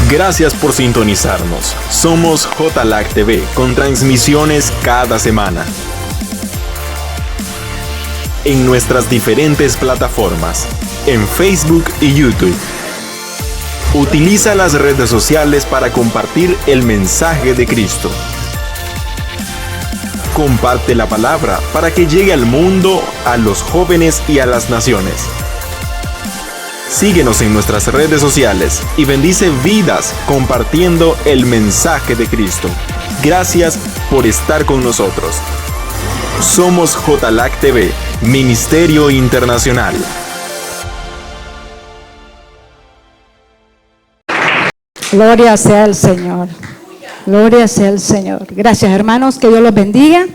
Gracias por sintonizarnos. Somos JLAC TV con transmisiones cada semana en nuestras diferentes plataformas, en Facebook y YouTube. Utiliza las redes sociales para compartir el mensaje de Cristo. Comparte la palabra para que llegue al mundo, a los jóvenes y a las naciones. Síguenos en nuestras redes sociales y bendice vidas compartiendo el mensaje de Cristo. Gracias por estar con nosotros. Somos JLAC TV, Ministerio Internacional. Gloria sea el Señor. Gloria sea el Señor. Gracias, hermanos, que Dios los bendiga.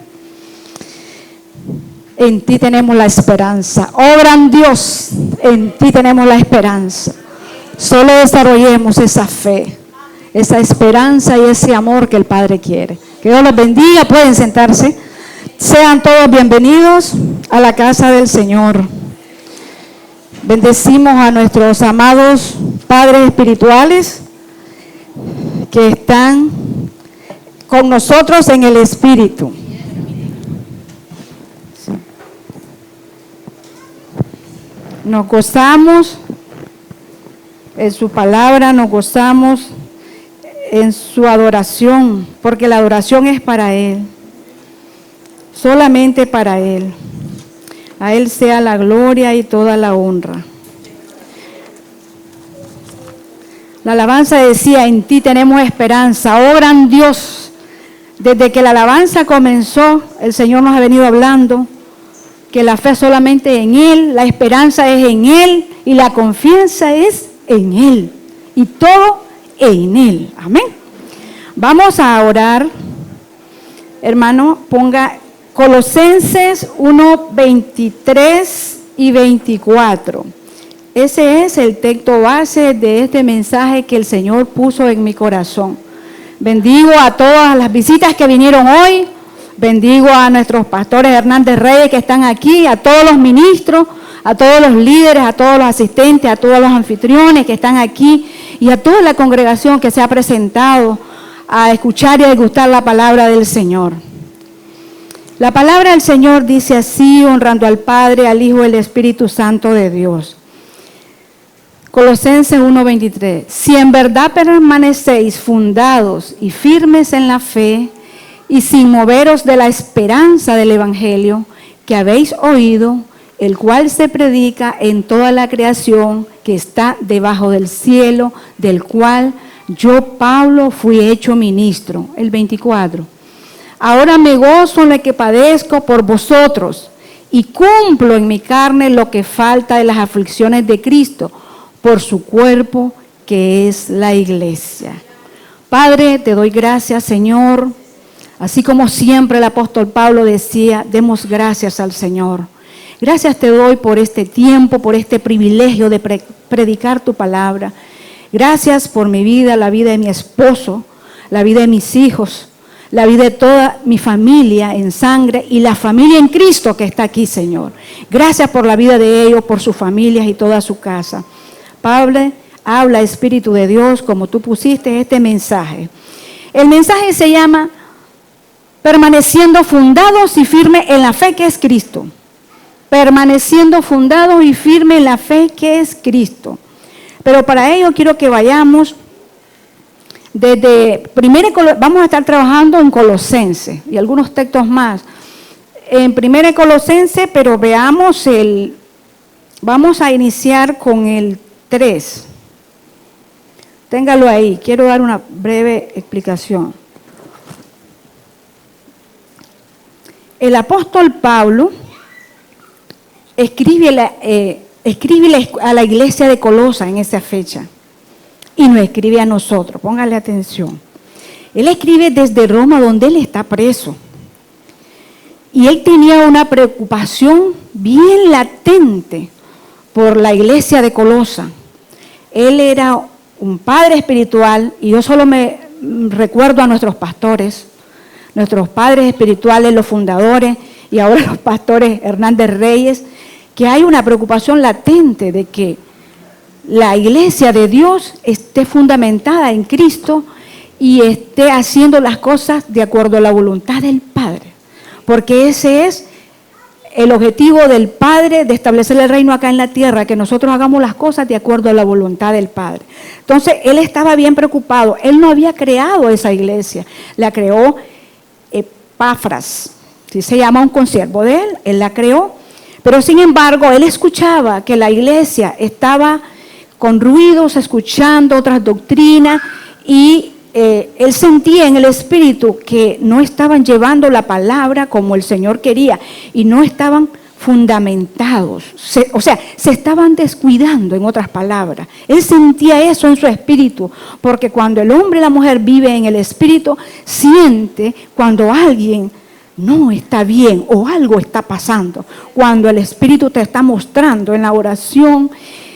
En ti tenemos la esperanza. Oh gran Dios, en ti tenemos la esperanza. Solo desarrollemos esa fe, esa esperanza y ese amor que el Padre quiere. Que Dios los bendiga. Pueden sentarse. Sean todos bienvenidos a la casa del Señor. Bendecimos a nuestros amados padres espirituales que están con nosotros en el Espíritu. Nos gozamos en su palabra, nos gozamos en su adoración, porque la adoración es para Él, solamente para Él. A Él sea la gloria y toda la honra. La alabanza decía, en ti tenemos esperanza, oh gran Dios. Desde que la alabanza comenzó, el Señor nos ha venido hablando que la fe solamente en Él, la esperanza es en Él y la confianza es en Él. Y todo en Él. Amén. Vamos a orar. Hermano, ponga Colosenses 1, 23 y 24. Ese es el texto base de este mensaje que el Señor puso en mi corazón. Bendigo a todas las visitas que vinieron hoy. Bendigo a nuestros pastores Hernández Reyes que están aquí, a todos los ministros, a todos los líderes, a todos los asistentes, a todos los anfitriones que están aquí y a toda la congregación que se ha presentado a escuchar y a degustar la palabra del Señor. La palabra del Señor dice así, honrando al Padre, al Hijo y al Espíritu Santo de Dios. Colosenses 1:23. Si en verdad permanecéis fundados y firmes en la fe y sin moveros de la esperanza del Evangelio que habéis oído, el cual se predica en toda la creación que está debajo del cielo, del cual yo, Pablo, fui hecho ministro. El 24. Ahora me gozo en lo que padezco por vosotros y cumplo en mi carne lo que falta de las aflicciones de Cristo por su cuerpo, que es la iglesia. Padre, te doy gracias, Señor. Así como siempre el apóstol Pablo decía, demos gracias al Señor. Gracias te doy por este tiempo, por este privilegio de predicar tu palabra. Gracias por mi vida, la vida de mi esposo, la vida de mis hijos, la vida de toda mi familia en sangre y la familia en Cristo que está aquí, Señor. Gracias por la vida de ellos, por sus familias y toda su casa. Padre, habla, Espíritu de Dios, como tú pusiste este mensaje. El mensaje se llama permaneciendo fundados y firmes en la fe que es Cristo. Permaneciendo fundados y firmes en la fe que es Cristo. Pero para ello quiero que vayamos vamos a estar trabajando en Colosenses y algunos textos más. En 1 Colosenses, pero veamos vamos a iniciar con el 3. Téngalo ahí, quiero dar una breve explicación. El apóstol Pablo escribe a la iglesia de Colosa en esa fecha y nos escribe a nosotros, póngale atención. Él escribe desde Roma, donde él está preso. Y él tenía una preocupación bien latente por la iglesia de Colosa. Él era un padre espiritual y yo solo me recuerdo a nuestros pastores, nuestros padres espirituales, los fundadores y ahora los pastores Hernández Reyes, que hay una preocupación latente de que la iglesia de Dios esté fundamentada en Cristo y esté haciendo las cosas de acuerdo a la voluntad del Padre. Porque ese es el objetivo del Padre de establecer el reino acá en la tierra, que nosotros hagamos las cosas de acuerdo a la voluntad del Padre. Entonces, él estaba bien preocupado. Él no había creado esa iglesia, la creó Epafras. ¿Sí? Se llama un consiervo de él la creó. Pero sin embargo, él escuchaba que la iglesia estaba con ruidos, escuchando otras doctrinas y él sentía en el espíritu que no estaban llevando la palabra como el Señor quería y no estaban fundamentados, se estaban descuidando, en otras palabras. Él sentía eso en su espíritu, porque cuando el hombre y la mujer viven en el espíritu, siente cuando alguien no está bien o algo está pasando, cuando el espíritu te está mostrando en la oración,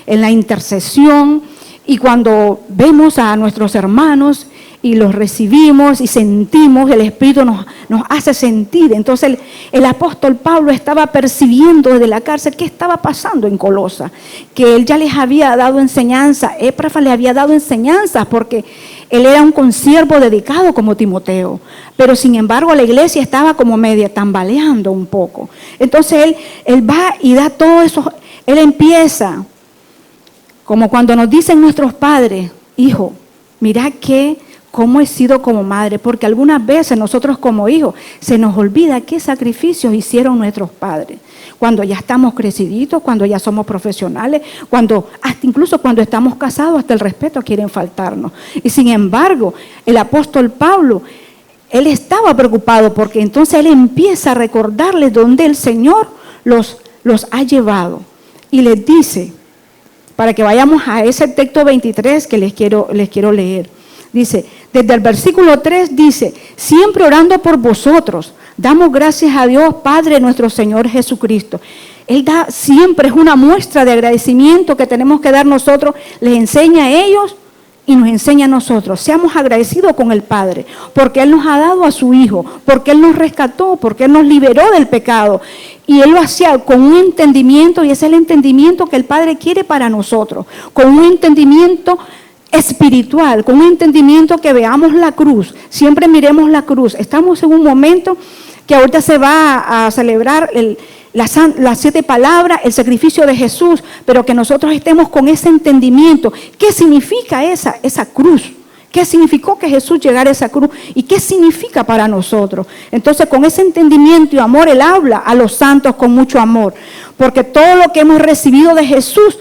en la intercesión, y cuando vemos a nuestros hermanos y los recibimos y sentimos, el Espíritu nos hace sentir. Entonces el apóstol Pablo estaba percibiendo desde la cárcel qué estaba pasando en Colosa, que él ya les había dado enseñanza, Epafras le había dado enseñanzas porque él era un consiervo dedicado como Timoteo, pero sin embargo la iglesia estaba como media tambaleando un poco. Entonces él va y da todo eso, él empieza, como cuando nos dicen nuestros padres, hijo, mira cómo he sido como madre, porque algunas veces nosotros como hijos se nos olvida qué sacrificios hicieron nuestros padres. Cuando ya estamos creciditos, cuando ya somos profesionales, hasta incluso cuando estamos casados, hasta el respeto quieren faltarnos. Y sin embargo, el apóstol Pablo, él estaba preocupado porque entonces él empieza a recordarles dónde el Señor los ha llevado. Y les dice, para que vayamos a ese texto 23 que les quiero leer. Dice, desde el versículo 3 dice, siempre orando por vosotros, damos gracias a Dios Padre nuestro Señor Jesucristo. Él da siempre, es una muestra de agradecimiento que tenemos que dar nosotros, les enseña a ellos y nos enseña a nosotros. Seamos agradecidos con el Padre, porque Él nos ha dado a su Hijo, porque Él nos rescató, porque Él nos liberó del pecado. Y Él lo hacía con un entendimiento, y ese es el entendimiento que el Padre quiere para nosotros, con un entendimiento espiritual, con un entendimiento que veamos la cruz, siempre miremos la cruz. Estamos en un momento que ahorita se va a celebrar las 7 palabras, el sacrificio de Jesús, pero que nosotros estemos con ese entendimiento. ¿Qué significa esa cruz? ¿Qué significó que Jesús llegara a esa cruz? ¿Y qué significa para nosotros? Entonces, con ese entendimiento y amor, Él habla a los santos con mucho amor. Porque todo lo que hemos recibido de Jesús,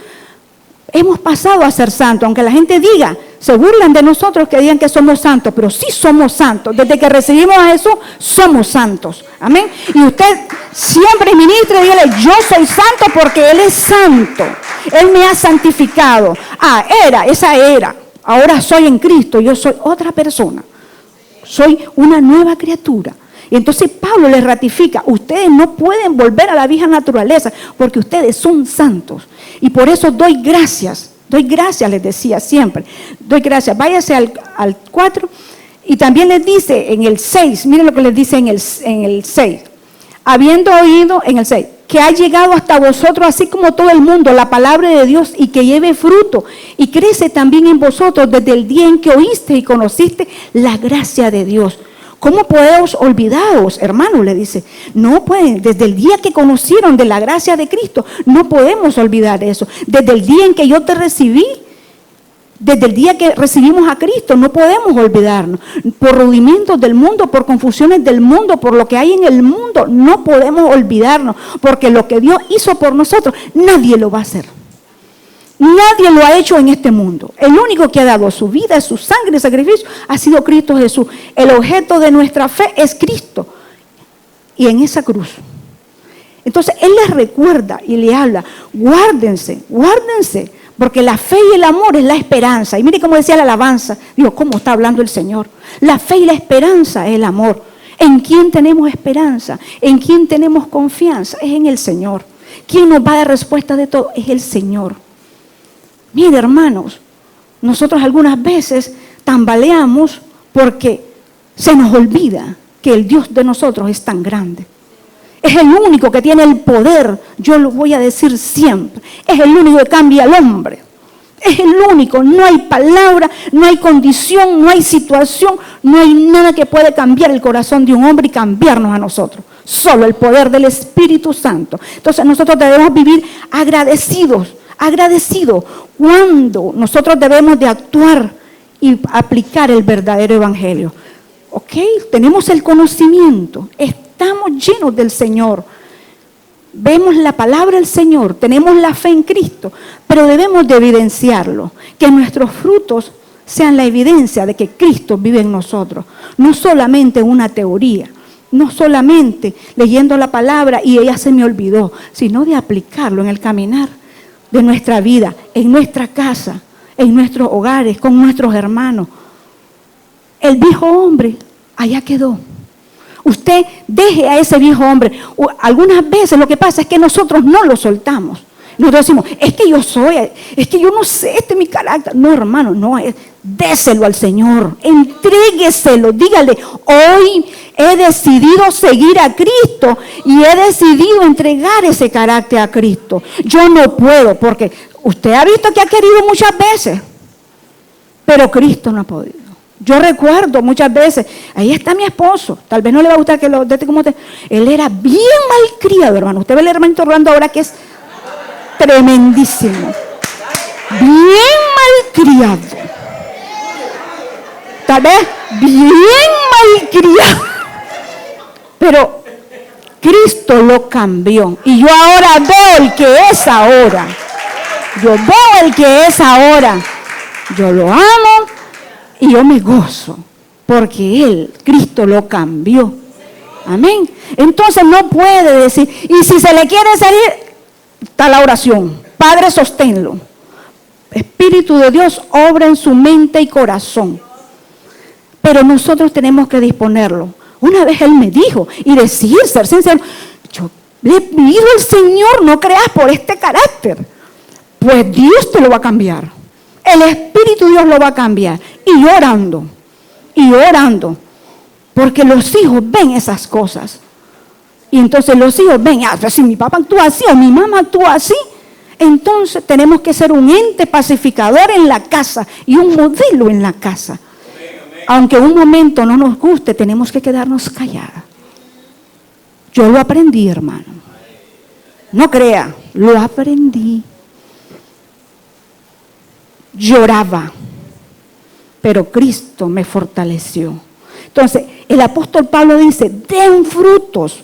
hemos pasado a ser santos. Aunque la gente diga, se burlan de nosotros que digan que somos santos, pero sí somos santos. Desde que recibimos a Jesús, somos santos. Amén. Y usted siempre ministre y dígale, yo soy santo porque Él es santo. Él me ha santificado. Esa era. Ahora soy en Cristo, yo soy otra persona. Soy una nueva criatura. Y entonces Pablo les ratifica, ustedes no pueden volver a la vieja naturaleza porque ustedes son santos. Y por eso doy gracias, les decía siempre. Doy gracias, váyase al 4 y también les dice en el 6, miren lo que les dice en el 6. Habiendo oído, en el 6, que ha llegado hasta vosotros, así como todo el mundo, la palabra de Dios y que lleve fruto y crece también en vosotros desde el día en que oíste y conociste la gracia de Dios. ¿Cómo podemos olvidaros, hermanos? Le dice, no pueden, desde el día que conocieron de la gracia de Cristo, no podemos olvidar eso. Desde el día en que yo te recibí, desde el día que recibimos a Cristo, no podemos olvidarnos. Por rudimentos del mundo, por confusiones del mundo, por lo que hay en el mundo, no podemos olvidarnos. Porque lo que Dios hizo por nosotros, nadie lo va a hacer. Nadie lo ha hecho en este mundo. El único que ha dado su vida, su sangre y sacrificio ha sido Cristo Jesús. El objeto de nuestra fe es Cristo. Y en esa cruz. Entonces Él les recuerda y le habla, guárdense. Porque la fe y el amor es la esperanza. Y mire cómo decía la alabanza. Digo, ¿cómo está hablando el Señor? La fe y la esperanza es el amor. ¿En quién tenemos esperanza? ¿En quién tenemos confianza? Es en el Señor. ¿Quién nos va a dar respuesta de todo? Es el Señor. Mire, hermanos, nosotros algunas veces tambaleamos porque se nos olvida que el Dios de nosotros es tan grande. Es el único que tiene el poder, yo lo voy a decir siempre, es el único que cambia al hombre Es el único, no hay palabra, no hay condición, no hay situación, no hay nada que puede cambiar el corazón de un hombre y cambiarnos a nosotros. Solo el poder del Espíritu Santo. Entonces nosotros debemos vivir agradecidos, cuando nosotros debemos de actuar y aplicar el verdadero evangelio. ¿Ok? Tenemos el conocimiento, estamos llenos del Señor. Vemos la palabra del Señor, tenemos la fe en Cristo, pero debemos de evidenciarlo, que nuestros frutos sean la evidencia de que Cristo vive en nosotros, no solamente una teoría, no solamente leyendo la palabra y ella se me olvidó, sino de aplicarlo en el caminar de nuestra vida, en nuestra casa, en nuestros hogares, con nuestros hermanos. El viejo hombre allá quedó. Usted deje a ese viejo hombre. Algunas veces lo que pasa es que nosotros no lo soltamos. Nosotros decimos, es que yo no sé, este es mi carácter. No, hermano, no, déselo al Señor, entrégueselo, dígale, hoy he decidido seguir a Cristo y he decidido entregar ese carácter a Cristo. Yo no puedo, porque usted ha visto que ha querido muchas veces, pero Cristo no ha podido. Yo recuerdo muchas veces, ahí está mi esposo, tal vez no le va a gustar que lo dé como usted. Él era bien malcriado, hermano. Usted ve el hermanito Orlando ahora que es tremendísimo. Bien malcriado. Tal vez bien malcriado. Pero Cristo lo cambió. Y yo ahora veo el que es ahora. Yo veo el que es ahora. Yo lo amo. Y yo me gozo, porque Cristo lo cambió. Amén. Entonces no puede decir, y si se le quiere salir, está la oración. Padre, sosténlo. Espíritu de Dios obra en su mente y corazón. Pero nosotros tenemos que disponerlo. Una vez Él me dijo, y decir, ser sincero, yo le pido al Señor, no creas por este carácter. Pues Dios te lo va a cambiar. El Espíritu de Dios lo va a cambiar. Y orando. Porque los hijos ven esas cosas. Y entonces los hijos ven, si mi papá actúa así o mi mamá actúa así, entonces tenemos que ser un ente pacificador en la casa y un modelo en la casa. Aunque un momento no nos guste, tenemos que quedarnos calladas. Yo lo aprendí, hermano. No crea, lo aprendí. Lloraba, pero Cristo me fortaleció. Entonces, el apóstol Pablo dice, den frutos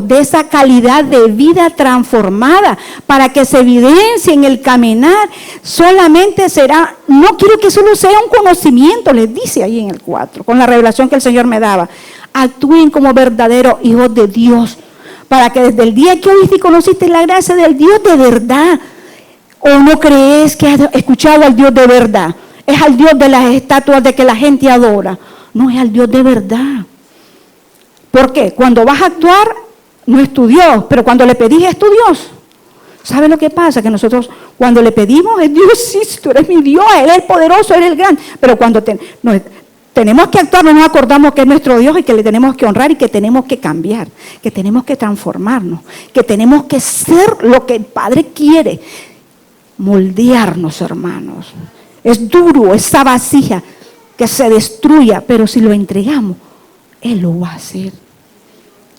de esa calidad de vida transformada, para que se evidencie en el caminar. Solamente será, no quiero que solo sea un conocimiento, les dice ahí en el 4, con la revelación que el Señor me daba. Actúen como verdaderos hijos de Dios, para que desde el día que oíste y conociste la gracia del Dios de verdad, ¿o no crees que has escuchado al Dios de verdad? Es al Dios de las estatuas de que la gente adora. No, es al Dios de verdad. ¿Por qué? Cuando vas a actuar, no es tu Dios, pero cuando le pedís es tu Dios. ¿Sabe lo que pasa? Que nosotros cuando le pedimos es Dios, sí, tú eres mi Dios, Él es el poderoso, Él es el gran. Pero cuando tenemos que actuar, no nos acordamos que es nuestro Dios y que le tenemos que honrar y que tenemos que cambiar, que tenemos que transformarnos, que tenemos que ser lo que el Padre quiere. Moldearnos, hermanos. Es duro esa vasija que se destruya, pero si lo entregamos, Él lo va a hacer.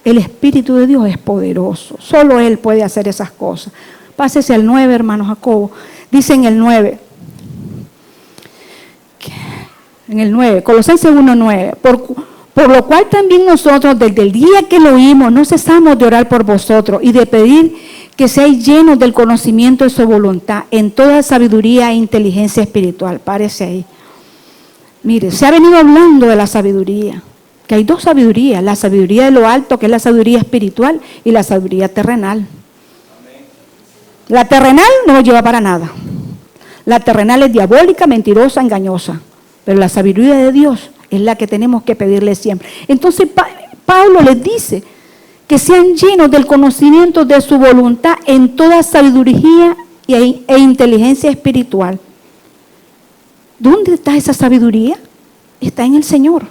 El Espíritu de Dios es poderoso. Solo Él puede hacer esas cosas. Pásese al 9, hermano Jacobo. Dice en el 9. En el 9, Colosenses 1:9. Por lo cual también nosotros, desde el día que lo oímos, no cesamos de orar por vosotros y de pedir que seáis llenos del conocimiento de su voluntad, en toda sabiduría e inteligencia espiritual. Párese ahí. Mire, se ha venido hablando de la sabiduría, que hay dos sabidurías, la sabiduría de lo alto, que es la sabiduría espiritual, y la sabiduría terrenal. La terrenal no nos lleva para nada. La terrenal es diabólica, mentirosa, engañosa, pero la sabiduría de Dios es la que tenemos que pedirle siempre. Entonces Pablo les dice que sean llenos del conocimiento de su voluntad en toda sabiduría e inteligencia espiritual. ¿Dónde está esa sabiduría? Está en el Señor.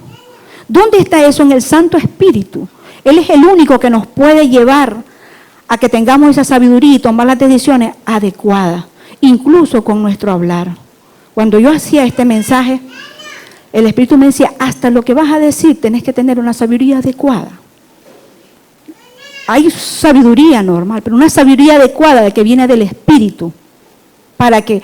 ¿Dónde está eso? En el Santo Espíritu. Él es el único que nos puede llevar a que tengamos esa sabiduría y tomar las decisiones adecuadas. incluso con nuestro hablar. Cuando yo hacía este mensaje, el Espíritu me decía, hasta lo que vas a decir tenés que tener una sabiduría adecuada. Hay sabiduría normal, pero una sabiduría adecuada de que viene del Espíritu, para que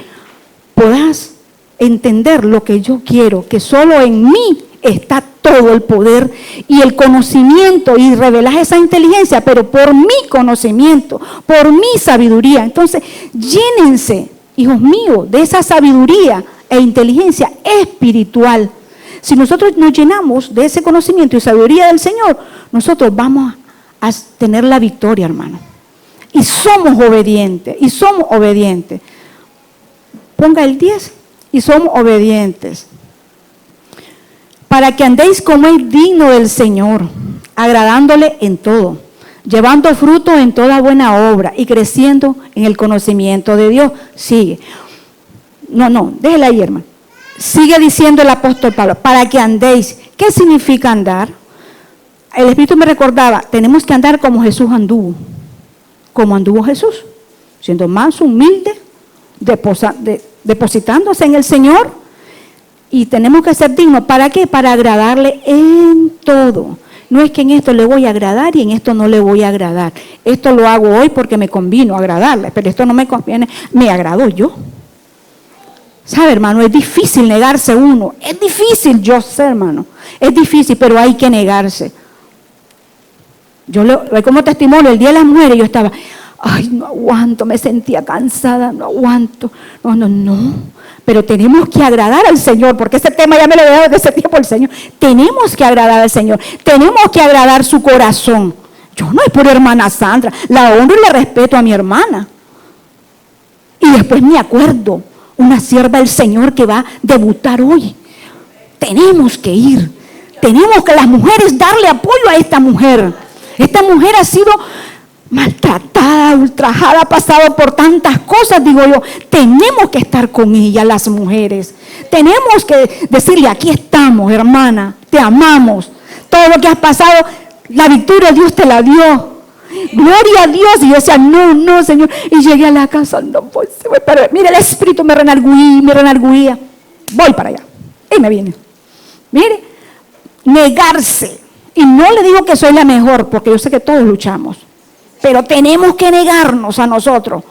puedas entender lo que yo quiero, que solo en mí está todo el poder y el conocimiento, y revelas esa inteligencia, pero por mi conocimiento, por mi sabiduría. Entonces, llénense, hijos míos, de esa sabiduría e inteligencia espiritual. Si nosotros nos llenamos de ese conocimiento y sabiduría del Señor, nosotros vamos a tener la victoria, hermano. Y somos obedientes, Ponga el 10, y somos obedientes. Para que andéis como es digno del Señor, agradándole en todo, llevando fruto en toda buena obra y creciendo en el conocimiento de Dios. Sigue. No, déjela ahí, hermano. Sigue diciendo el apóstol Pablo, para que andéis. ¿Qué significa andar? El Espíritu me recordaba, tenemos que andar como Jesús anduvo. Como anduvo Jesús, siendo más humilde, depositándose en el Señor, y tenemos que ser dignos. ¿Para qué? Para agradarle en todo. No es que en esto le voy a agradar y en esto no le voy a agradar. Esto lo hago hoy porque me convino agradarle, pero esto no me conviene, me agrado yo. ¿Sabe, hermano? Es difícil negarse uno. Es difícil, yo sé, hermano. Es difícil, pero hay que negarse. Yo le doy como testimonio, el Día de las Mujeres yo estaba, ay, no aguanto, me sentía cansada, no aguanto. No. Pero tenemos que agradar al Señor, porque ese tema ya me lo he dado desde ese tiempo el Señor. Tenemos que agradar al Señor, tenemos que agradar su corazón. Yo no es por hermana Sandra, la honro y la respeto a mi hermana. Y después me acuerdo, una sierva del Señor que va a debutar hoy. Tenemos que ir, tenemos que las mujeres darle apoyo a esta mujer. Esta mujer ha sido maltratada, ultrajada, ha pasado por tantas cosas, digo yo. Tenemos que estar con ella, las mujeres. Tenemos que decirle, aquí estamos, hermana, te amamos. Todo lo que has pasado, la victoria Dios te la dio. Gloria a Dios. Y yo decía, no, Señor. Y llegué a la casa, no voy, pero mire, el Espíritu me renarguía. Voy para allá. Y me viene. Mire, negarse. Y no le digo que soy la mejor, porque yo sé que todos luchamos. Pero tenemos que negarnos a nosotros.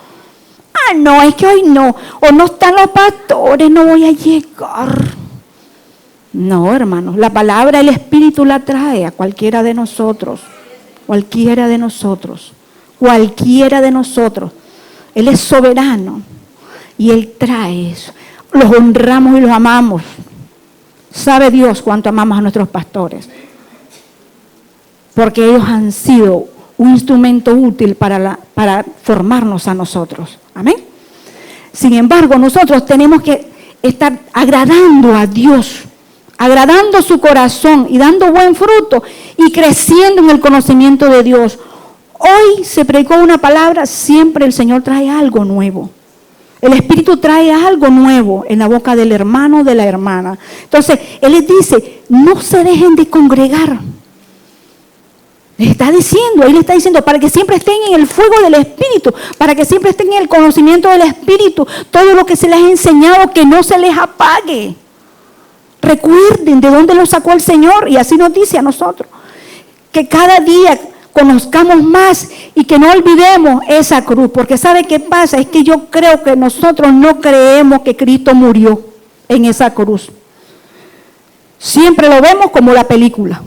No, es que hoy no. O no están los pastores, no voy a llegar. No, hermanos. La palabra, el Espíritu la trae a cualquiera de nosotros. Cualquiera de nosotros. Él es soberano. Y Él trae eso. Los honramos y los amamos. Sabe Dios cuánto amamos a nuestros pastores. Porque ellos han sido un instrumento útil para formarnos a nosotros. Amén. Sin embargo, nosotros tenemos que estar agradando a Dios, agradando su corazón y dando buen fruto y creciendo en el conocimiento de Dios. Hoy se predicó una palabra, siempre el Señor trae algo nuevo. El Espíritu trae algo nuevo en la boca del hermano, de la hermana. Entonces, Él les dice, no se dejen de congregar. Él está diciendo, para que siempre estén en el fuego del Espíritu, para que siempre estén en el conocimiento del Espíritu, todo lo que se les ha enseñado, que no se les apague. Recuerden de dónde los sacó el Señor, y así nos dice a nosotros, que cada día conozcamos más y que no olvidemos esa cruz, porque ¿sabe qué pasa? Es que yo creo que nosotros no creemos que Cristo murió en esa cruz. Siempre lo vemos como la película.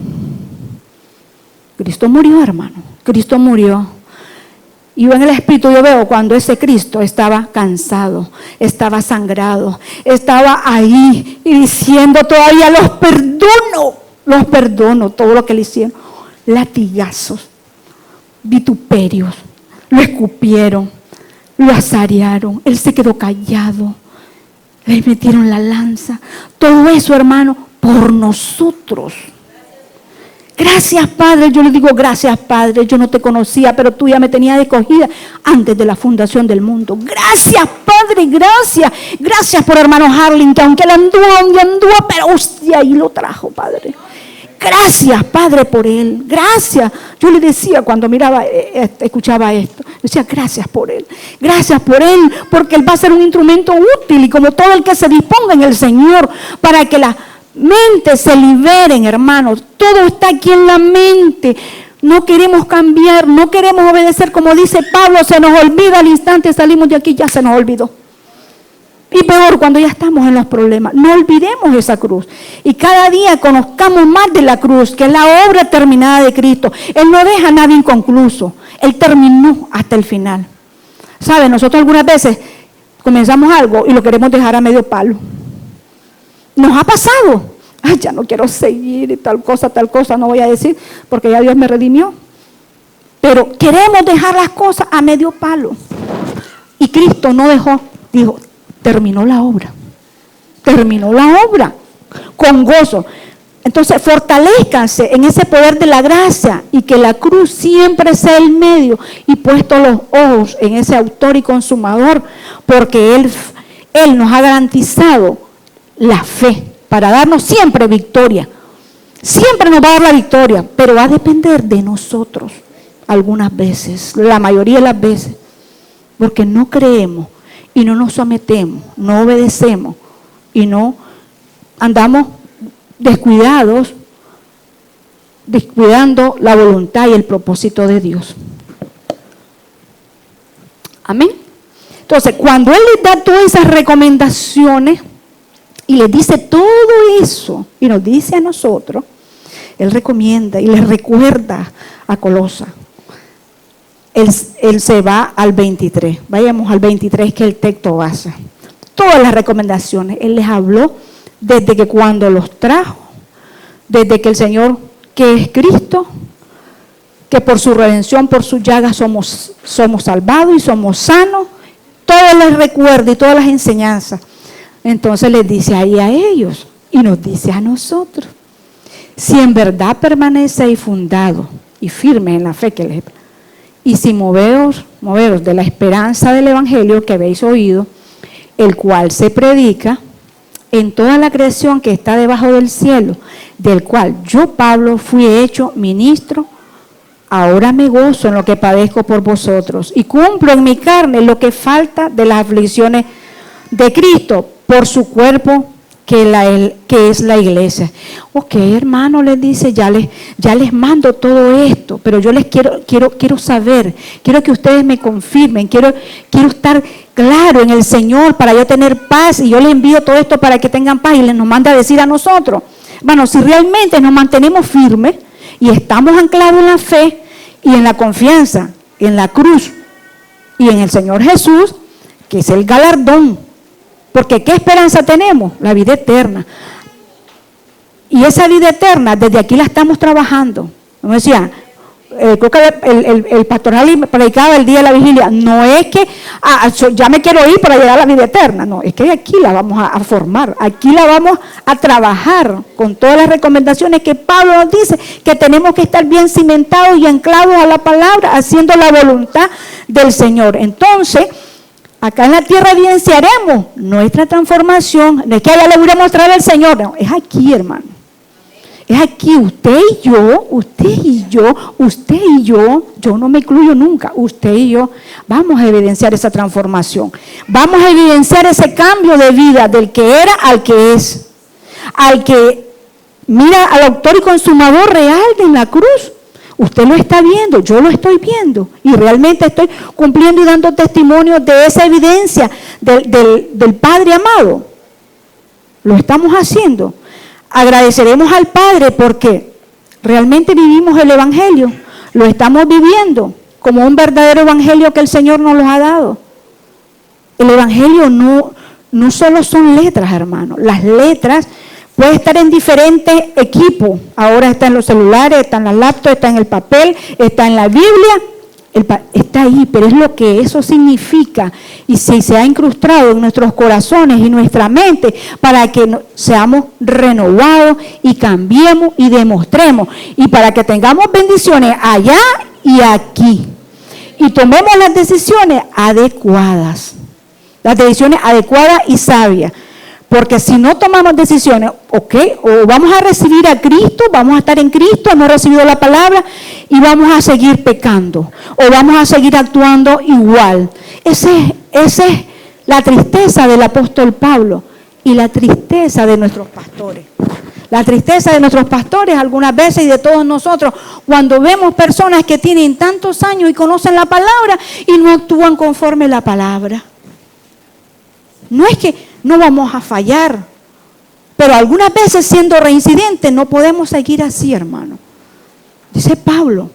Cristo murió, hermano. Cristo murió. Y yo en el Espíritu yo veo cuando ese Cristo estaba cansado, estaba sangrado, estaba ahí y diciendo todavía los perdono todo lo que le hicieron. Latigazos, vituperios, lo escupieron, lo azarearon, él se quedó callado, le metieron la lanza. Todo eso, hermano, por nosotros. Gracias, Padre. Yo le digo, gracias, Padre. Yo no te conocía, pero tú ya me tenías escogida antes de la fundación del mundo. Gracias, Padre, gracias. Gracias por hermano Harling, que aunque él anduvo donde anduvo, pero usted ahí lo trajo, Padre. gracias, Padre, por él. Gracias. Yo le decía cuando miraba, escuchaba esto, decía, gracias por él. Gracias por él, porque él va a ser un instrumento útil y como todo el que se disponga en el Señor para que las mentes se liberen, hermanos. Todo está aquí en la mente. No queremos cambiar, no queremos obedecer, como dice Pablo, se nos olvida al instante, salimos de aquí, ya se nos olvidó. Y peor cuando ya estamos en los problemas. No olvidemos esa cruz. Y cada día conozcamos más de la cruz, que es la obra terminada de Cristo. Él no deja nada inconcluso. Él terminó hasta el final. ¿Sabe? Nosotros algunas veces comenzamos algo y lo queremos dejar a medio palo. Nos ha pasado. Ay, ya no quiero seguir y tal cosa, no voy a decir, porque ya Dios me redimió. Pero queremos dejar las cosas a medio palo. Y Cristo no dejó, dijo, terminó la obra con gozo. Entonces fortalezcanse en ese poder de la gracia y que la cruz siempre sea el medio y puesto los ojos en ese autor y consumador, porque Él nos ha garantizado la fe para darnos siempre victoria. Siempre nos va a dar la victoria, pero va a depender de nosotros algunas veces, la mayoría de las veces, porque no creemos y no nos sometemos, no obedecemos y no andamos descuidando la voluntad y el propósito de Dios. Amén. Entonces, cuando Él les da todas esas recomendaciones y les dice todo eso y nos dice a nosotros, Él recomienda y les recuerda a Colosa. Él se va al 23. Vayamos al 23, que es el texto base. Todas las recomendaciones. Él les habló desde que cuando los trajo, desde que el Señor, que es Cristo, que por su redención, por sus llagas somos salvados y somos sanos. Todo les recuerda y todas las enseñanzas. Entonces les dice ahí a ellos y nos dice a nosotros. Si en verdad permanecéis fundados y firmes en la fe que les y si moveros de la esperanza del Evangelio que habéis oído, el cual se predica en toda la creación que está debajo del cielo, del cual yo, Pablo, fui hecho ministro, ahora me gozo en lo que padezco por vosotros y cumplo en mi carne lo que falta de las aflicciones de Cristo por su cuerpo, que es la iglesia. Ok, hermano, les dice, ya les mando todo esto, pero yo les quiero saber, quiero que ustedes me confirmen, quiero estar claro en el Señor para yo tener paz, y yo les envío todo esto para que tengan paz, y les nos manda a decir a nosotros. Bueno, si realmente nos mantenemos firmes y estamos anclados en la fe y en la confianza, en la cruz y en el Señor Jesús, que es el galardón. Porque ¿qué esperanza tenemos? La vida eterna. Y esa vida eterna, desde aquí la estamos trabajando. Como decía, creo que el pastoral predicaba el día de la vigilia. No es que ya me quiero ir para llegar a la vida eterna. No, es que aquí la vamos a formar. Aquí la vamos a trabajar con todas las recomendaciones que Pablo nos dice, que tenemos que estar bien cimentados y anclados a la palabra, haciendo la voluntad del Señor. Entonces, acá en la tierra evidenciaremos nuestra transformación. No es que allá le voy a mostrar al Señor. No, es aquí, hermano. Es aquí, usted y yo, yo no me incluyo nunca, usted y yo vamos a evidenciar esa transformación. Vamos a evidenciar ese cambio de vida del que era al que es. Al que mira al autor y consumador real en la cruz. Usted lo está viendo, yo lo estoy viendo y realmente estoy cumpliendo y dando testimonio de esa evidencia del Padre amado. Lo estamos haciendo. Agradeceremos al Padre porque realmente vivimos el Evangelio, lo estamos viviendo como un verdadero Evangelio que el Señor nos lo ha dado. El Evangelio no solo son letras, hermano, las letras puede estar en diferentes equipos. Ahora está en los celulares, está en las laptops, está en el papel, está en la Biblia. Está ahí, pero es lo que eso significa. Y si se ha incrustado en nuestros corazones y nuestra mente para que seamos renovados y cambiemos y demostremos. Y para que tengamos bendiciones allá y aquí. Y tomemos las decisiones adecuadas. Las decisiones adecuadas y sabias. Porque si no tomamos decisiones, ok, o vamos a recibir a Cristo, vamos a estar en Cristo, hemos recibido la palabra y vamos a seguir pecando. O vamos a seguir actuando igual. Esa es la tristeza del apóstol Pablo y la tristeza de nuestros pastores. La tristeza de nuestros pastores algunas veces y de todos nosotros cuando vemos personas que tienen tantos años y conocen la palabra y no actúan conforme a la palabra. No es que no vamos a fallar, pero algunas veces siendo reincidentes no podemos seguir así, hermano. Dice Pablo,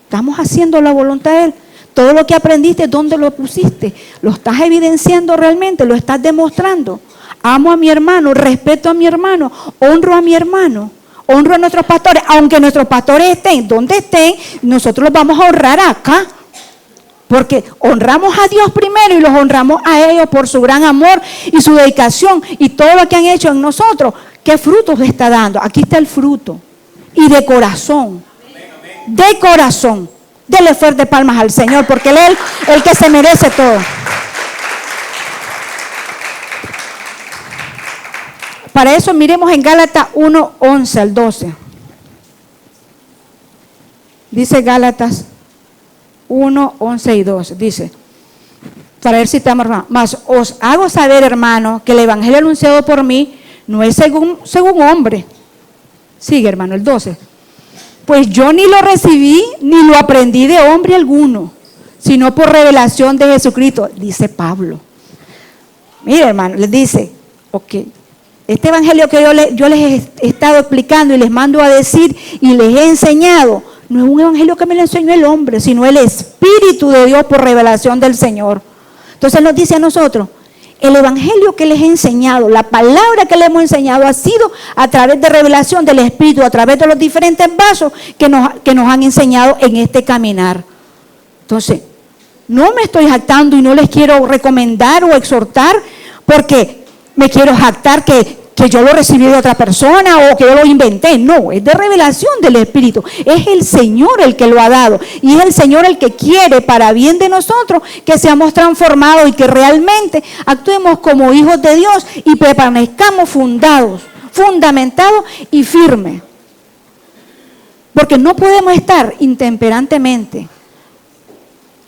estamos haciendo la voluntad de Él. Todo lo que aprendiste, ¿dónde lo pusiste? ¿Lo estás evidenciando realmente? ¿Lo estás demostrando? Amo a mi hermano, respeto a mi hermano, honro a mi hermano, honro a nuestros pastores. Aunque nuestros pastores estén donde estén, nosotros los vamos a honrar acá. Porque honramos a Dios primero y los honramos a ellos por su gran amor y su dedicación y todo lo que han hecho en nosotros. ¿Qué frutos le está dando? Aquí está el fruto. Y de corazón. De corazón. Dele fuerte palmas al Señor porque Él es el que se merece todo. Para eso miremos en Gálatas 1, 11 al 12. Dice Gálatas 1, 11 y 12. Dice, para ver si estamos, hermano. Mas os hago saber, hermano, que el evangelio anunciado por mí no es según hombre. Sigue, hermano, el 12. Pues yo ni lo recibí ni lo aprendí de hombre alguno, sino por revelación de Jesucristo, dice Pablo. Mire, hermano, les dice, ok, este evangelio que yo les he estado explicando y les mando a decir y les he enseñado, no es un evangelio que me lo enseñó el hombre, sino el Espíritu de Dios por revelación del Señor. Entonces nos dice a nosotros, el evangelio que les he enseñado, la palabra que les hemos enseñado ha sido a través de revelación del Espíritu, a través de los diferentes vasos que nos han enseñado en este caminar. Entonces, no me estoy jactando y no les quiero recomendar o exhortar porque me quiero jactar que yo lo recibí de otra persona o que yo lo inventé. No, es de revelación del Espíritu. Es el Señor el que lo ha dado. Y es el Señor el que quiere para bien de nosotros que seamos transformados y que realmente actuemos como hijos de Dios y permanezcamos fundados, fundamentados y firmes. Porque no podemos estar intemperantemente.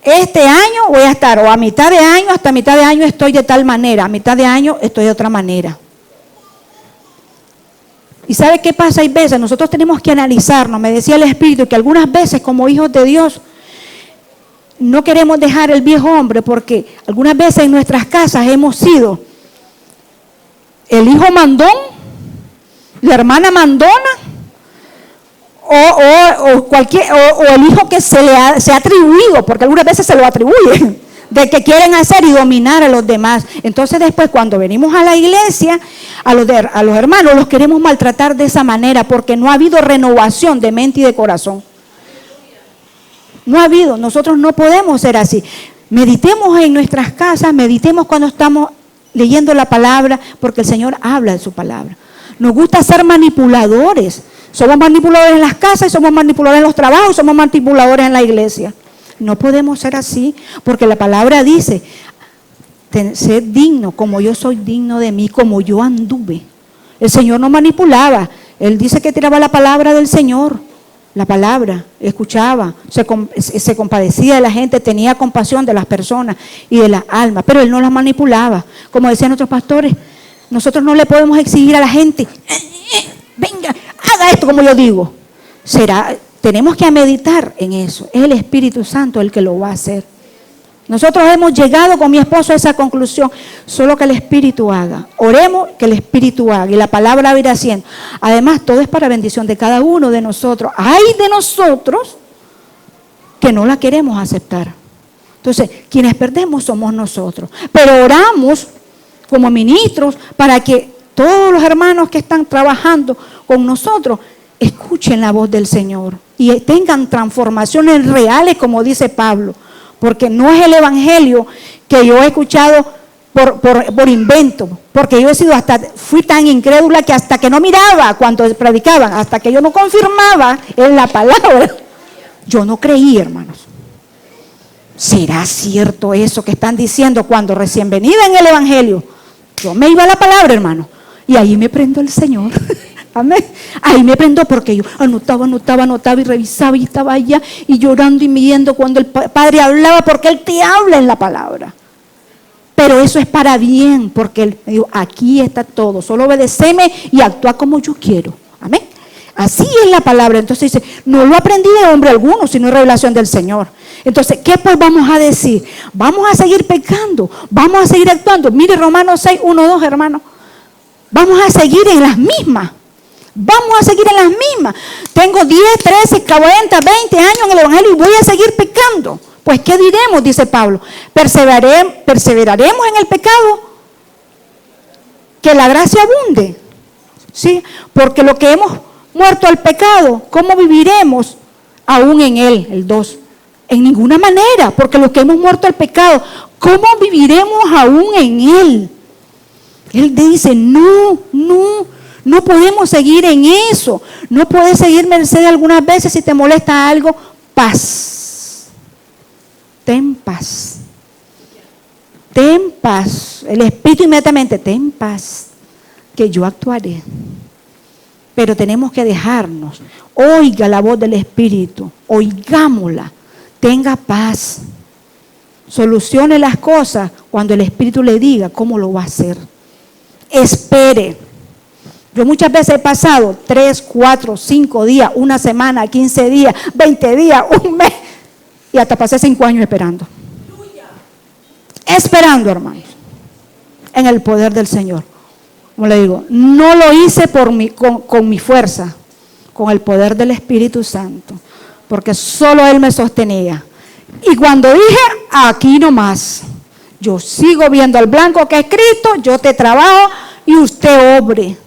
Este año voy a estar o a mitad de año, hasta mitad de año estoy de tal manera, a mitad de año estoy de otra manera. ¿Y sabe qué pasa? Hay veces, nosotros tenemos que analizarnos, me decía el Espíritu, que algunas veces como hijos de Dios no queremos dejar el viejo hombre porque algunas veces en nuestras casas hemos sido el hijo mandón, la hermana mandona o el hijo que se ha atribuido, porque algunas veces se lo atribuyen, de que quieren hacer y dominar a los demás. Entonces después cuando venimos a la iglesia, a los hermanos los queremos maltratar de esa manera porque no ha habido renovación de mente y de corazón. No ha habido, nosotros no podemos ser así. Meditemos en nuestras casas, meditemos cuando estamos leyendo la palabra, porque el Señor habla de su palabra. Nos gusta ser manipuladores. Somos manipuladores en las casas, somos manipuladores en los trabajos, somos manipuladores en la iglesia. No podemos ser así, porque la palabra dice, sed digno, como yo soy digno de mí, como yo anduve. El Señor no manipulaba, Él dice que tiraba la palabra del Señor, la palabra, escuchaba, se compadecía de la gente, tenía compasión de las personas y de las almas, pero Él no las manipulaba. Como decían nuestros pastores, nosotros no le podemos exigir a la gente, venga, haga esto como yo digo. Tenemos que meditar en eso. Es el Espíritu Santo el que lo va a hacer. Nosotros hemos llegado con mi esposo a esa conclusión. Solo que el Espíritu haga. Oremos que el Espíritu haga. Y la palabra va a ir haciendo. Además, todo es para bendición de cada uno de nosotros. Hay de nosotros que no la queremos aceptar. Entonces, quienes perdemos somos nosotros. Pero oramos como ministros para que todos los hermanos que están trabajando con nosotros escuchen la voz del Señor y tengan transformaciones reales, como dice Pablo, porque no es el evangelio que yo he escuchado por invento, porque yo fui tan incrédula que hasta que no miraba cuando predicaban, hasta que yo no confirmaba en la palabra, yo no creí, hermanos. ¿Será cierto eso que están diciendo cuando recién venida en el evangelio? Yo me iba a la palabra, hermano. Y ahí me prendó el Señor. Amén. Ahí me prendó porque yo anotaba y revisaba y estaba allá y llorando y midiendo cuando el Padre hablaba, porque Él te habla en la palabra. Pero eso es para bien, porque Él me dijo, aquí está todo, solo obedéceme y actúa como yo quiero. Amén. Así es la palabra. Entonces dice, no lo aprendí de hombre alguno, sino en revelación del Señor. Entonces, ¿qué pues vamos a decir? Vamos a seguir pecando, vamos a seguir actuando. Mire Romanos 6, 1, 2, hermano. Vamos a seguir en las mismas. Vamos a seguir en las mismas. Tengo 10, 13, 40, 20 años en el Evangelio y voy a seguir pecando. Pues, ¿qué diremos? Dice Pablo. ¿Perseveraremos en el pecado? Que la gracia abunde. ¿Sí? Porque lo que hemos muerto al pecado, ¿cómo viviremos aún en él? El 2. En ninguna manera, porque los que hemos muerto al pecado, ¿cómo viviremos aún en él? Él dice, no podemos seguir en eso. No puedes seguir, Mercedes, algunas veces si te molesta algo, paz. Ten paz. Ten paz. El Espíritu inmediatamente, ten paz, que yo actuaré. Pero tenemos que dejarnos. Oiga la voz del Espíritu, oigámosla. Tenga paz. Solucione las cosas cuando el Espíritu le diga cómo lo va a hacer. Espere. Yo muchas veces he pasado 3, 4, 5 días, una semana, 15 días, 20 días, un mes. Y hasta pasé 5 años esperando. Esperando, hermanos. En el poder del Señor. Como le digo, no lo hice con mi fuerza, con el poder del Espíritu Santo. Porque solo Él me sostenía. Y cuando dije, aquí nomás, yo sigo viendo al blanco que es Cristo, yo te trabajo y usted obre.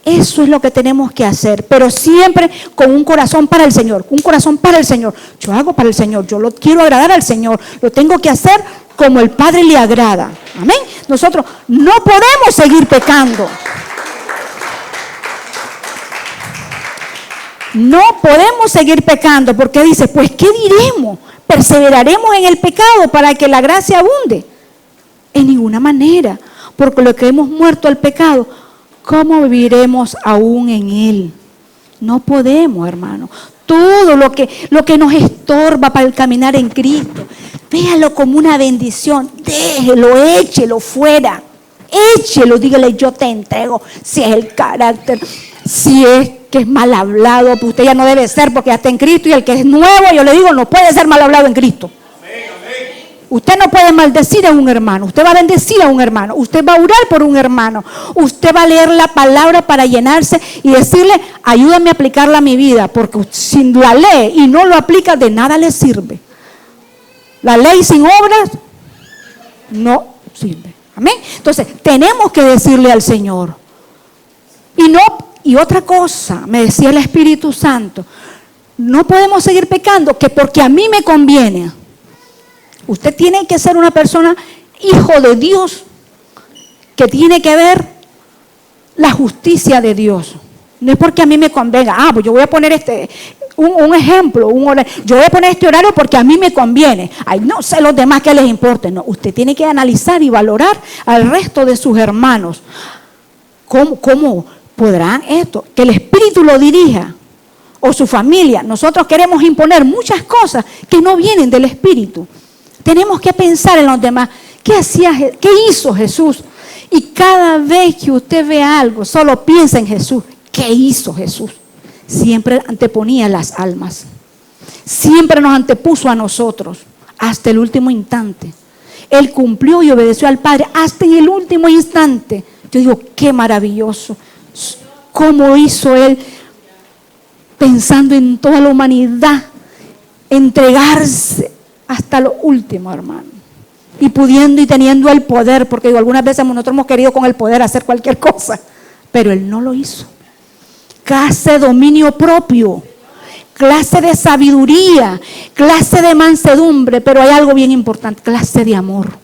Eso es lo que tenemos que hacer, pero siempre con un corazón para el Señor, un corazón para el Señor. Yo hago para el Señor, yo lo quiero agradar al Señor, lo tengo que hacer como el Padre le agrada. Amén. Nosotros no podemos seguir pecando. No podemos seguir pecando, porque dice, pues ¿qué diremos? ¿Perseveraremos en el pecado para que la gracia abunde? En ninguna manera, porque lo que hemos muerto al pecado, ¿cómo viviremos aún en él? No podemos, hermano. Todo lo que nos estorba para el caminar en Cristo, véalo como una bendición. Déjelo, échelo fuera. Échelo, dígale, yo te entrego. Si es el carácter, si es que es mal hablado, pues usted ya no debe ser porque ya está en Cristo. Y el que es nuevo, yo le digo, no puede ser mal hablado en Cristo. Usted no puede maldecir a un hermano, usted va a bendecir a un hermano, usted va a orar por un hermano, usted va a leer la palabra para llenarse y decirle, ayúdame a aplicarla a mi vida, porque si la lee y no lo aplica, de nada le sirve. La ley sin obras no sirve. Amén. Entonces, tenemos que decirle al Señor. Y otra cosa, me decía el Espíritu Santo, no podemos seguir pecando que porque a mí me conviene. Usted tiene que ser una persona, hijo de Dios, que tiene que ver la justicia de Dios. No es porque a mí me convenga. Pues yo voy a poner un ejemplo. Yo voy a poner este horario porque a mí me conviene. Ay, no sé los demás que les importe. No, usted tiene que analizar y valorar al resto de sus hermanos. ¿Cómo podrán esto? Que el Espíritu lo dirija. O su familia. Nosotros queremos imponer muchas cosas que no vienen del Espíritu. Tenemos que pensar en los demás. ¿Qué hizo Jesús? Y cada vez que usted ve algo, solo piensa en Jesús. ¿Qué hizo Jesús? Siempre anteponía las almas. Siempre nos antepuso a nosotros hasta el último instante. Él cumplió y obedeció al Padre hasta en el último instante. Yo digo, qué maravilloso. ¿Cómo hizo Él? Pensando en toda la humanidad, entregarse hasta lo último, hermano. Y pudiendo y teniendo el poder, porque digo, algunas veces nosotros hemos querido con el poder hacer cualquier cosa, pero Él no lo hizo. Clase de dominio propio, clase de sabiduría, clase de mansedumbre, pero hay algo bien importante, clase de amor.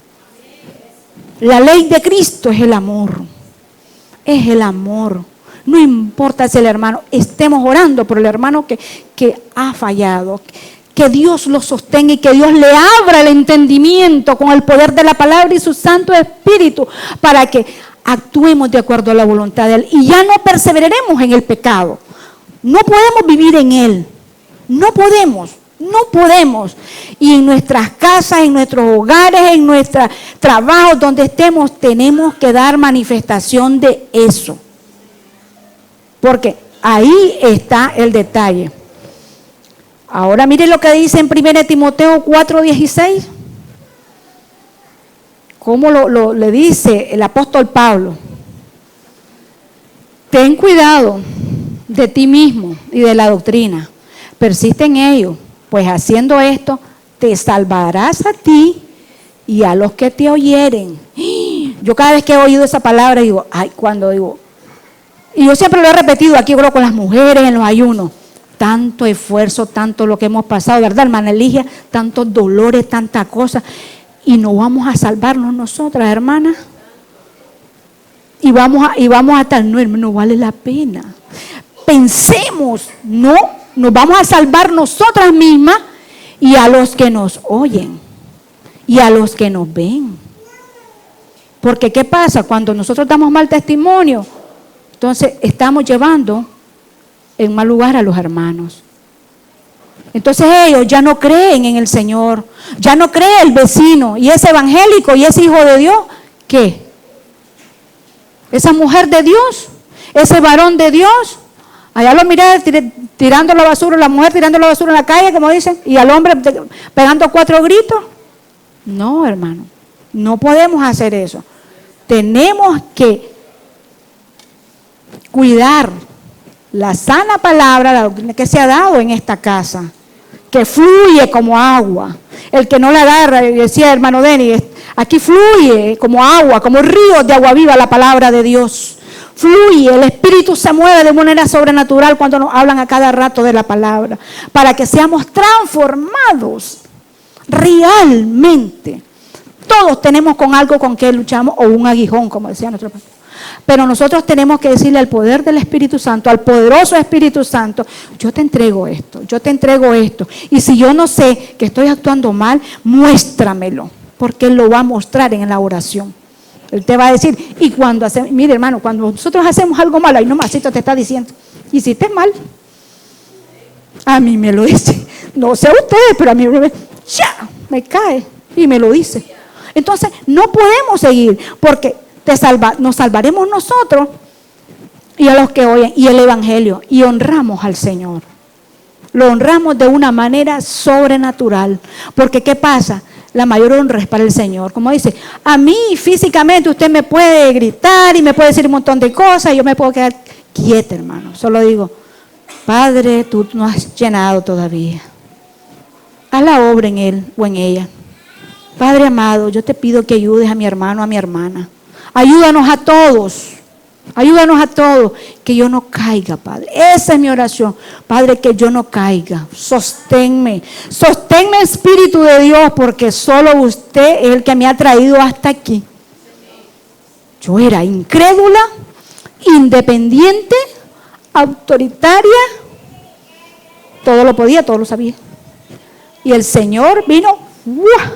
La ley de Cristo es el amor. Es el amor. No importa si el hermano, estemos orando por el hermano que ha fallado, que Dios lo sostenga y que Dios le abra el entendimiento con el poder de la palabra y su Santo Espíritu para que actuemos de acuerdo a la voluntad de Él y ya no perseveraremos en el pecado. No podemos vivir en Él. No podemos. Y en nuestras casas, en nuestros hogares, en nuestros trabajos, donde estemos, tenemos que dar manifestación de eso. Porque ahí está el detalle. Ahora miren lo que dice en 1 Timoteo 4:16. ¿Cómo le dice el apóstol Pablo? Ten cuidado de ti mismo y de la doctrina. Persiste en ello, pues haciendo esto te salvarás a ti y a los que te oyeren. Yo cada vez que he oído esa palabra digo, y yo siempre lo he repetido aquí, creo, con las mujeres en los ayunos. Tanto esfuerzo, tanto lo que hemos pasado, ¿verdad, hermana Eligia? Tantos dolores, tantas cosas. Y no vamos a salvarnos nosotras, hermanas. Y vamos a estar, no vale la pena. Pensemos, no, nos vamos a salvar nosotras mismas y a los que nos oyen y a los que nos ven. Porque ¿qué pasa? Cuando nosotros damos mal testimonio, entonces estamos llevando en mal lugar a los hermanos. Entonces ellos ya no creen en el Señor, ya no cree el vecino y ese evangélico y ese hijo de Dios. ¿Qué? Esa mujer de Dios, ese varón de Dios, allá lo miré tirando la basura, la mujer tirando la basura en la calle, como dicen, y al hombre pegando 4 gritos. No, hermano, no podemos hacer eso. Tenemos que cuidar la sana palabra, la doctrina que se ha dado en esta casa, que fluye como agua. El que no la agarra, decía hermano Denis, aquí fluye como agua, como ríos de agua viva la palabra de Dios. Fluye, el Espíritu se mueve de manera sobrenatural cuando nos hablan a cada rato de la palabra, para que seamos transformados realmente. Todos tenemos con algo con que luchamos, o un aguijón, como decía nuestro pastor. Pero nosotros tenemos que decirle al poder del Espíritu Santo, al poderoso Espíritu Santo, yo te entrego esto, yo te entrego esto. Y si yo no sé que estoy actuando mal, muéstramelo, porque Él lo va a mostrar en la oración. Él te va a decir, y cuando hacemos, mire hermano, cuando nosotros hacemos algo malo, ahí nomasito te está diciendo, hiciste mal. A mí me lo dice, no sé ustedes, pero a mí me cae y me lo dice. Entonces, no podemos seguir, porque nos salvaremos nosotros y a los que oyen, y el Evangelio, y honramos al Señor. Lo honramos de una manera sobrenatural, porque ¿qué pasa? La mayor honra es para el Señor. Como dice, a mí físicamente usted me puede gritar y me puede decir un montón de cosas y yo me puedo quedar quieta, hermano. Solo digo, Padre, tú no has llenado todavía. Haz la obra en él o en ella. Padre amado, yo te pido que ayudes a mi hermano, a mi hermana. Ayúdanos a todos, que yo no caiga, Padre. Esa es mi oración. Padre, que yo no caiga. Sosténme, Espíritu de Dios, porque solo usted es el que me ha traído hasta aquí. Yo era incrédula, independiente, autoritaria, todo lo podía, todo lo sabía. Y el Señor vino, ¡buah!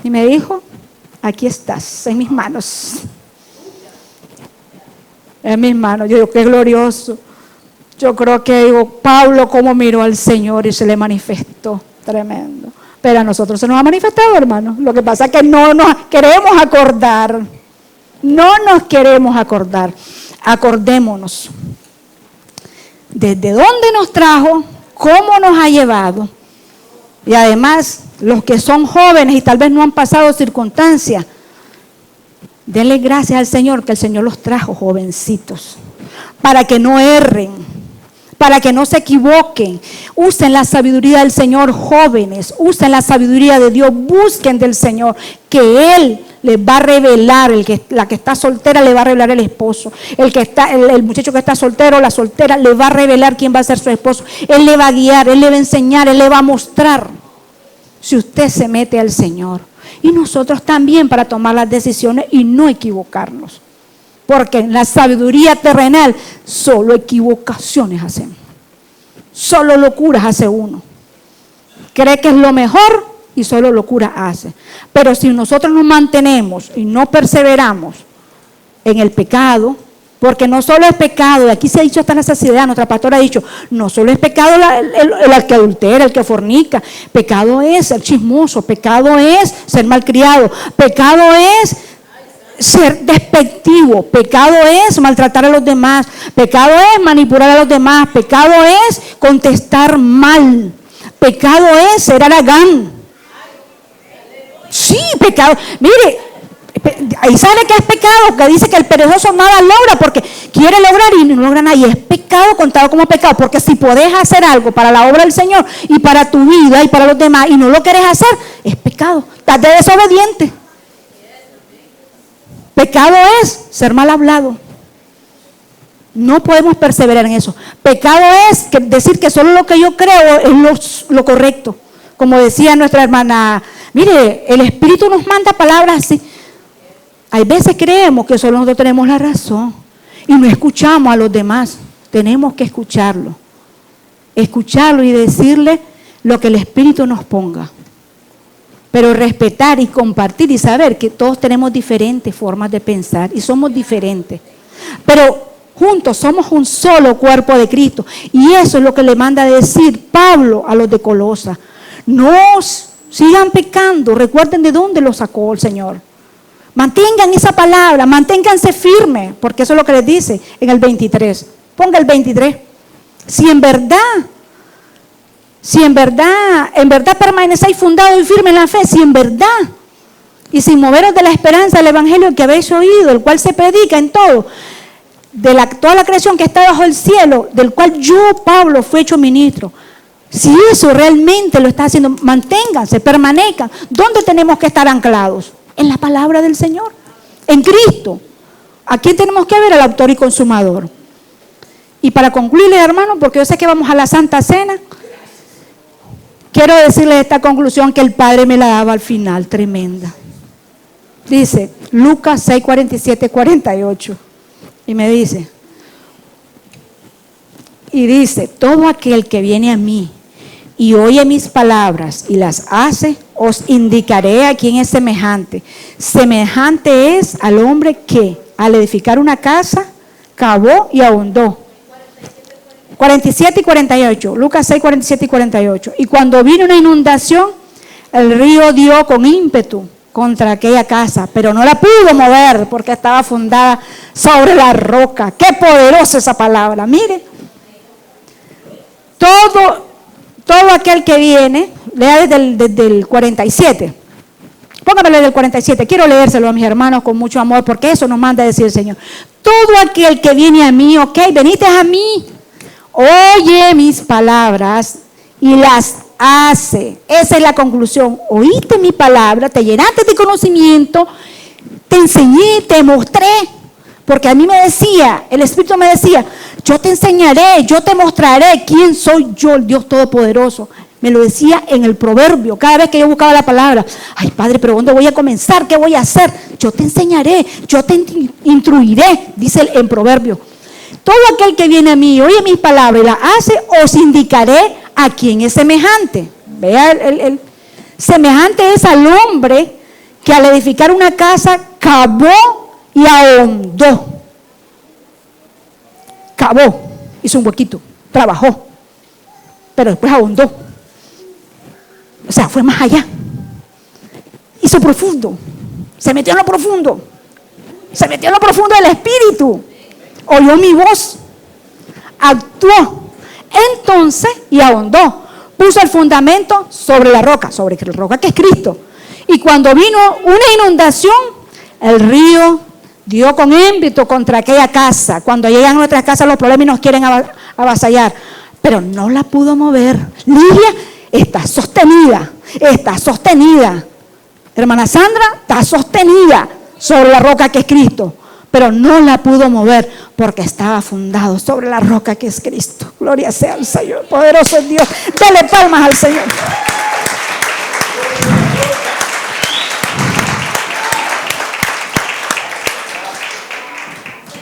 Y me dijo, aquí estás, en mis manos. En mis manos. Yo digo, qué glorioso. Yo creo que digo, Pablo cómo miró al Señor y se le manifestó. Tremendo. Pero a nosotros se nos ha manifestado, hermano. Lo que pasa es que no nos queremos acordar. No nos queremos acordar. Acordémonos. ¿Desde dónde nos trajo? ¿Cómo nos ha llevado? Y además, los que son jóvenes y tal vez no han pasado circunstancias, denle gracias al Señor que el Señor los trajo jovencitos, para que no erren, para que no se equivoquen. Usen la sabiduría del Señor, jóvenes, usen la sabiduría de Dios, busquen del Señor, que Él les va a revelar, la que está soltera le va a revelar el esposo, el muchacho que está soltero, la soltera, le va a revelar quién va a ser su esposo. Él le va a guiar, Él le va a enseñar, Él le va a mostrar, si usted se mete al Señor. Y nosotros también, para tomar las decisiones y no equivocarnos. Porque en la sabiduría terrenal solo equivocaciones hacemos. Solo locuras hace uno. Cree que es lo mejor y solo locuras hace. Pero si nosotros nos mantenemos y no perseveramos, en el pecado, porque no solo es pecado, y aquí se ha dicho hasta necesidad, nuestra pastora ha dicho, no solo es pecado el que adultera, el que fornica, pecado es ser chismoso, pecado es ser malcriado, pecado es ser despectivo, pecado es maltratar a los demás, pecado es manipular a los demás, pecado es contestar mal, pecado es ser haragán. Sí, pecado. Mire, ahí sale que es pecado, que dice que el perezoso nada logra porque quiere lograr y no logra nada. Y es pecado contado como pecado, porque si podés hacer algo para la obra del Señor y para tu vida y para los demás y no lo querés hacer, es pecado. Estás de desobediente. Pecado es ser mal hablado. No podemos perseverar en eso. Pecado es decir que solo lo que yo creo es lo correcto. Como decía nuestra hermana, mire, el Espíritu nos manda palabras así. Hay veces creemos que solo nosotros tenemos la razón y no escuchamos a los demás. Tenemos que escucharlo. Escucharlo y decirle lo que el Espíritu nos ponga. Pero respetar y compartir y saber que todos tenemos diferentes formas de pensar y somos diferentes. Pero juntos somos un solo cuerpo de Cristo. Y eso es lo que le manda a decir Pablo a los de Colosa. No sigan pecando, recuerden de dónde lo sacó el Señor. Mantengan esa palabra, manténganse firmes, porque eso es lo que les dice en el 23. Ponga el 23. Si en verdad permanecéis fundados y firmes en la fe, si en verdad, y sin moveros de la esperanza del evangelio que habéis oído, el cual se predica en todo, de toda la creación que está bajo el cielo, del cual yo, Pablo, fui hecho ministro. Si eso realmente lo está haciendo, manténganse, permanezcan. ¿Dónde tenemos que estar anclados? En la palabra del Señor, en Cristo. ¿A quién tenemos que ver? Al autor y consumador. Y para concluirle, hermano, porque yo sé que vamos a la Santa Cena, quiero decirles esta conclusión que el Padre me la daba al final, tremenda. Dice, Lucas 6, 47, 48. Y me dice, todo aquel que viene a mí y oye mis palabras y las hace, os indicaré a quién es semejante. Semejante es al hombre que, al edificar una casa, cavó y ahondó. 47 y 48, Lucas 6, 47 y 48. Y cuando vino una inundación, el río dio con ímpetu contra aquella casa, pero no la pudo mover porque estaba fundada sobre la roca. Qué poderosa esa palabra. Mire, todo aquel que viene, lea desde el 47. Póngamelo desde el 47. Quiero leérselo a mis hermanos con mucho amor, porque eso nos manda a decir el Señor. Todo aquel que viene a mí, ok, venite a mí, oye mis palabras y las hace. Esa es la conclusión. Oíste mi palabra, te llenaste de conocimiento, te enseñé, te mostré. Porque a mí me decía, el Espíritu me decía, yo te enseñaré, yo te mostraré quién soy yo, el Dios Todopoderoso. Me lo decía en el proverbio, cada vez que yo buscaba la palabra. Ay, Padre, pero ¿dónde voy a comenzar? ¿Qué voy a hacer? Yo te enseñaré, yo te instruiré, dice en proverbio. Todo aquel que viene a mí, oye mis palabras y las hace, os indicaré a quién es semejante. Vea, semejante es al hombre que al edificar una casa cavó y ahondó. Cavó, hizo un huequito, trabajó, pero después ahondó. O sea, fue más allá. Hizo profundo, se metió en lo profundo, del espíritu. Oyó mi voz, actuó, entonces y ahondó. Puso el fundamento sobre la roca que es Cristo. Y cuando vino una inundación, el río dio con ímpetu contra aquella casa. Cuando llegan a nuestras casas los problemas y nos quieren avasallar, pero no la pudo mover. Lidia está sostenida. Hermana Sandra está sostenida sobre la roca que es Cristo, pero no la pudo mover porque estaba fundado sobre la roca que es Cristo. Gloria sea al Señor. Poderoso es Dios. Dale palmas al Señor.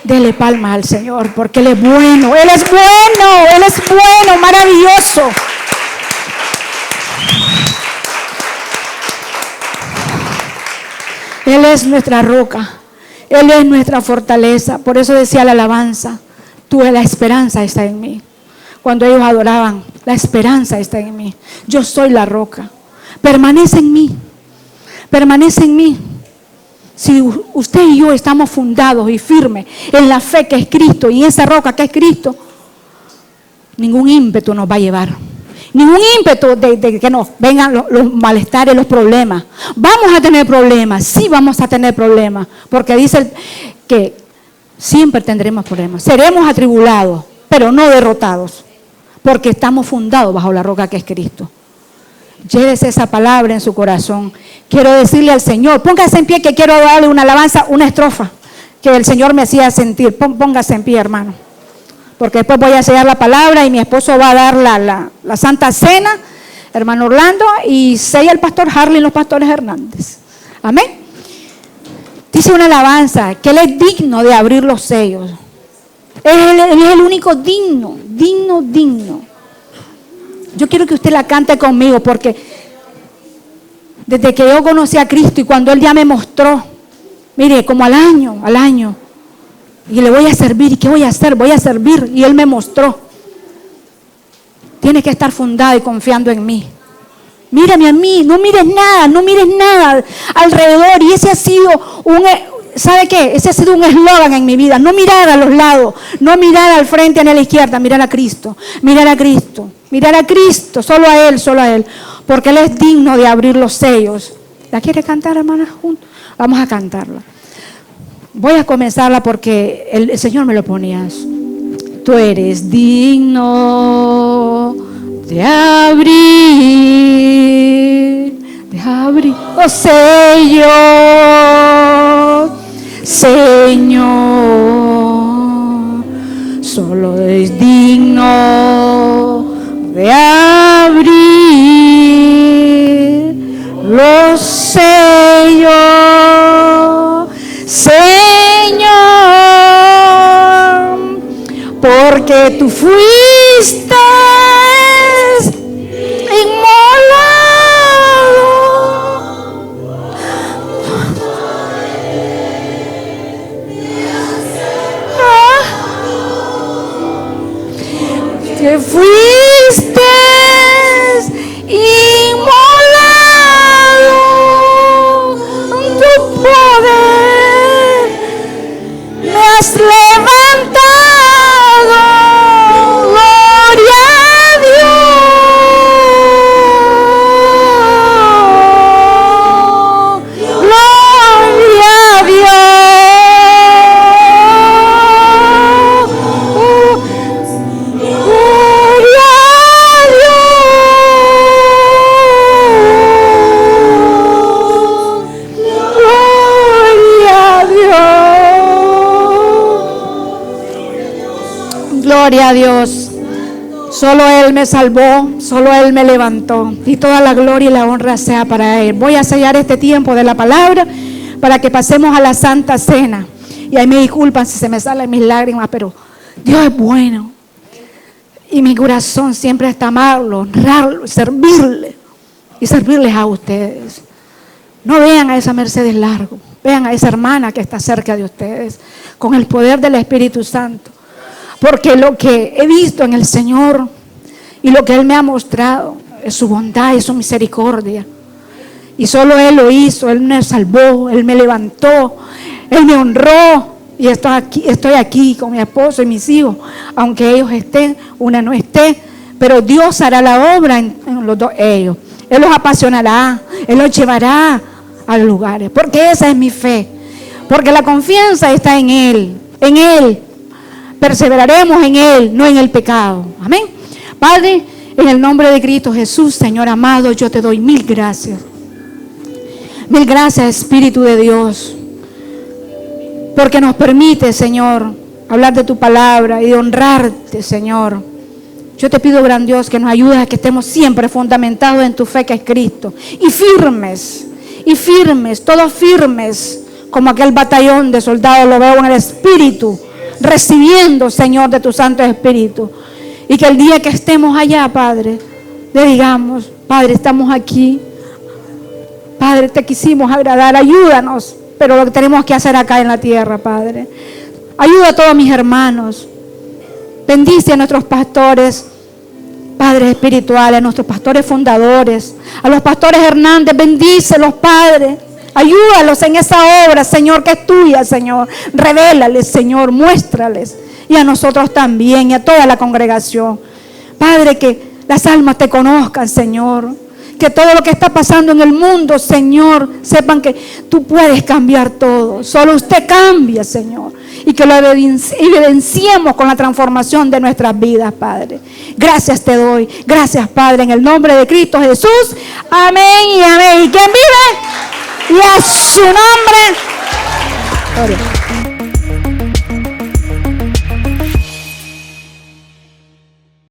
Dele palmas al Señor porque Él es bueno, maravilloso. Él es nuestra roca. Él es nuestra fortaleza. Por eso decía la alabanza, la esperanza está en mí. Cuando ellos adoraban, la esperanza está en mí. Yo soy la roca. Permanece en mí. Permanece en mí. Si usted y yo estamos fundados y firmes en la fe que es Cristo y esa roca que es Cristo, ningún ímpetu nos va a llevar. Ningún ímpetu de que nos vengan los malestares, los problemas. Vamos a tener problemas, sí vamos a tener problemas, porque dice que siempre tendremos problemas. Seremos atribulados, pero no derrotados, porque estamos fundados bajo la roca que es Cristo. Llévese esa palabra en su corazón. Quiero decirle al Señor, póngase en pie, que quiero darle una alabanza, una estrofa que el Señor me hacía sentir. Póngase en pie, hermano, porque después voy a sellar la palabra y mi esposo va a dar la Santa Cena, hermano Orlando, y sella el pastor Harley y los pastores Hernández. Amén. Dice una alabanza que Él es digno de abrir los sellos. Él es el único digno. Yo quiero que usted la cante conmigo, porque desde que yo conocí a Cristo y cuando Él ya me mostró, mire, como al año, y le voy a servir, ¿y qué voy a hacer? Voy a servir, y Él me mostró. Tienes que estar fundado y confiando en mí. Mírame a mí, no mires nada alrededor. Y ese ha sido ¿sabe qué? Ese ha sido un eslogan en mi vida. No mirar a los lados, no mirar al frente ni a la izquierda, mirar a Cristo, solo a Él, porque Él es digno de abrir los sellos. ¿La quiere cantar, hermana? Vamos a cantarla. Voy a comenzarla porque el Señor me lo ponía. Tú eres digno de abrir los sellos, Señor. Solo es digno de abrir los sellos, Señor, porque tú fuiste inmolado, que fuiste inmolado, tu poder me has levantado, gloria a Dios, gloria a Gloria a Dios. Solo Él me salvó, solo Él me levantó, y toda la gloria y la honra sea para Él. Voy a sellar este tiempo de la palabra para que pasemos a la Santa Cena. Y ahí me disculpan si se me salen mis lágrimas, pero Dios es bueno. Y mi corazón siempre está amarlo, honrarlo, servirle y servirles a ustedes. No vean a esa Mercedes Largo, vean a esa hermana que está cerca de ustedes, con el poder del Espíritu Santo. Porque lo que he visto en el Señor y lo que Él me ha mostrado es su bondad y su misericordia. Y solo Él lo hizo, Él me salvó, Él me levantó, Él me honró. Y estoy aquí con mi esposo y mis hijos, aunque ellos estén, una no esté, pero Dios hará la obra en los dos ellos. Él los apasionará, Él los llevará a los lugares, porque esa es mi fe, porque la confianza está en Él, perseveraremos en Él, no en el pecado. Amén. Padre, en el nombre de Cristo Jesús, Señor amado, yo te doy mil gracias. Mil gracias, Espíritu de Dios, porque nos permite, Señor, hablar de tu palabra y de honrarte, Señor. Yo te pido, gran Dios, que nos ayudes a que estemos siempre fundamentados en tu fe que es Cristo. Y firmes, todos firmes, como aquel batallón de soldados lo veo en el Espíritu, recibiendo, Señor, de tu Santo Espíritu. Y que el día que estemos allá, Padre, le digamos: Padre, estamos aquí. Padre, te quisimos agradar, ayúdanos pero lo que tenemos que hacer acá en la tierra, Padre. Ayuda a todos mis hermanos. Bendice a nuestros pastores, padres espirituales, a nuestros pastores fundadores, a los pastores Hernández, bendícelos, Padre. Ayúdalos en esa obra, Señor, que es tuya, Señor. Revélales, Señor, muéstrales. Y a nosotros también, y a toda la congregación. Padre, que las almas te conozcan, Señor. Que todo lo que está pasando en el mundo, Señor, sepan que tú puedes cambiar todo. Solo usted cambia, Señor. Y que lo evidenciemos con la transformación de nuestras vidas, Padre. Gracias te doy. Gracias, Padre, en el nombre de Cristo Jesús. Amén y amén. ¿Y quién vive? Y a su nombre. Gloria.